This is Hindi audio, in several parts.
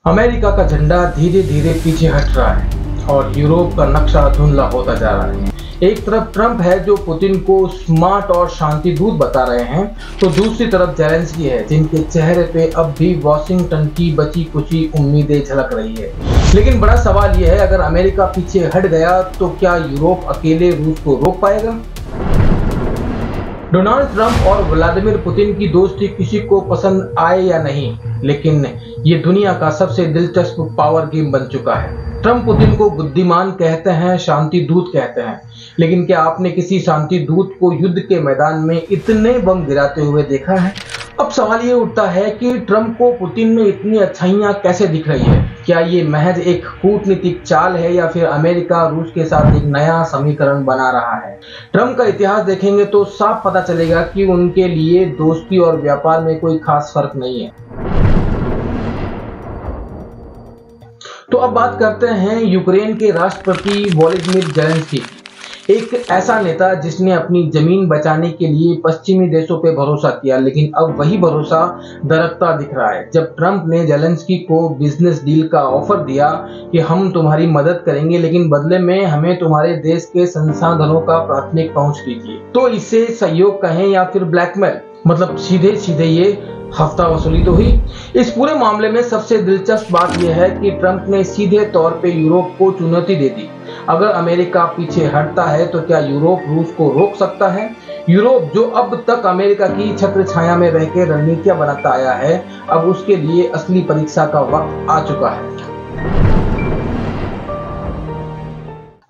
अमेरिका का झंडा धीरे धीरे पीछे हट रहा है और यूरोप का नक्शा धुंधला होता जा रहा है। एक तरफ ट्रंप है जो पुतिन को स्मार्ट और शांति दूत बता रहे हैं, तो दूसरी तरफ ज़ेलेंस्की है जिनके चेहरे पे अब भी वॉशिंगटन की बची कुची उम्मीदें झलक रही है। लेकिन बड़ा सवाल यह है, अगर अमेरिका पीछे हट गया तो क्या यूरोप अकेले रूस को रोक पाएगा? डोनाल्ड ट्रंप और व्लादिमीर पुतिन की दोस्ती किसी को पसंद आए या नहीं, लेकिन ये दुनिया का सबसे दिलचस्प पावर गेम बन चुका है। ट्रंप पुतिन को बुद्धिमान कहते हैं, शांति दूत कहते हैं, लेकिन क्या आपने किसी शांति दूत को युद्ध के मैदान में इतने बम गिराते हुए देखा है? अब सवाल ये उठता है कि ट्रंप को पुतिन में इतनी अच्छाइयां कैसे दिख रही है? क्या ये महज एक कूटनीतिक चाल है या फिर अमेरिका रूस के साथ एक नया समीकरण बना रहा है? ट्रंप का इतिहास देखेंगे तो साफ पता चलेगा कि उनके लिए दोस्ती और व्यापार में कोई खास फर्क नहीं है। तो अब बात करते हैं यूक्रेन के राष्ट्रपति वोलोदिमीर ज़ेलेंस्की, एक ऐसा नेता जिसने अपनी जमीन बचाने के लिए पश्चिमी देशों पे भरोसा किया, लेकिन अब वही भरोसा दरकता दिख रहा है। जब ट्रंप ने ज़ेलेंस्की को बिजनेस डील का ऑफर दिया कि हम तुम्हारी मदद करेंगे लेकिन बदले में हमें तुम्हारे देश के संसाधनों का प्राथमिक पहुंच कीजिए, तो इसे सहयोग कहें या फिर ब्लैकमेल, मतलब सीधे सीधे ये हफ्ता वसूली तो हुई। इस पूरे मामले में सबसे दिलचस्प बात यह है कि ट्रंप ने सीधे तौर पे यूरोप को चुनौती दे दी। अगर अमेरिका पीछे हटता है तो क्या यूरोप रूस को रोक सकता है? यूरोप जो अब तक अमेरिका की छत्र छाया में रहकर रणनीतियां बनाता आया है, अब उसके लिए असली परीक्षा का वक्त आ चुका है।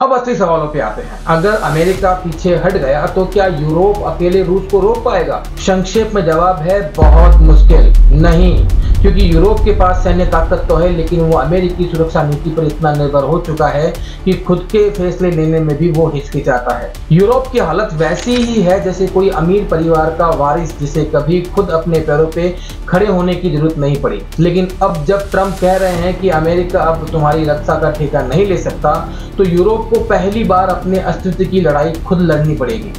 अब असली सवालों पे आते हैं। अगर अमेरिका पीछे हट गया तो क्या यूरोप अकेले रूस को रोक पाएगा? संक्षेप में जवाब है बहुत मुश्किल। नहीं, क्योंकि यूरोप के पास सैन्य ताकत तो है, लेकिन वो अमेरिकी सुरक्षा नीति पर इतना निर्भर हो चुका है कि खुद के फैसले लेने में भी वो हिचकिचाता है। यूरोप की हालत वैसी ही है जैसे कोई अमीर परिवार का वारिस जिसे कभी खुद अपने पैरों पे खड़े होने की जरूरत नहीं पड़ी। लेकिन अब जब ट्रंप कह रहे हैं कि अमेरिका अब तुम्हारी रक्षा का ठेका नहीं ले सकता, तो यूरोप को पहली बार अपने अस्तित्व की लड़ाई खुद लड़नी पड़ेगी।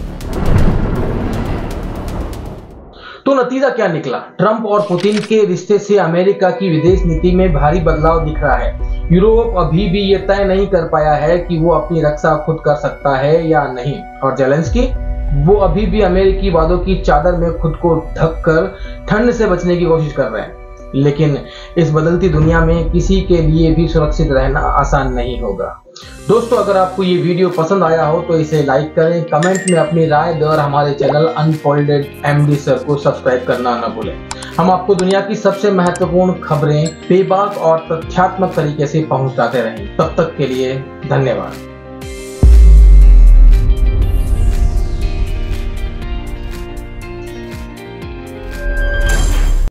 तो नतीजा क्या निकला? ट्रंप और पुतिन के रिश्ते से अमेरिका की विदेश नीति में भारी बदलाव दिख रहा है। यूरोप अभी भी ये तय नहीं कर पाया है कि वो अपनी रक्षा खुद कर सकता है या नहीं, और ज़ेलेंस्की वो अभी भी अमेरिकी वादों की चादर में खुद को ढककर ठंड से बचने की कोशिश कर रहे हैं। लेकिन इस बदलती दुनिया में किसी के लिए भी सुरक्षित रहना आसान नहीं होगा। दोस्तों, अगर आपको ये वीडियो पसंद आया हो तो इसे लाइक करें, कमेंट में अपनी राय दें और हमारे चैनल अनफोल्डेड एमडी सर को सब्सक्राइब करना न भूलें। हम आपको दुनिया की सबसे महत्वपूर्ण खबरें बेबाक और तथ्यात्मक तरीके से पहुंचाते रहेंगे। तब तक के लिए धन्यवाद।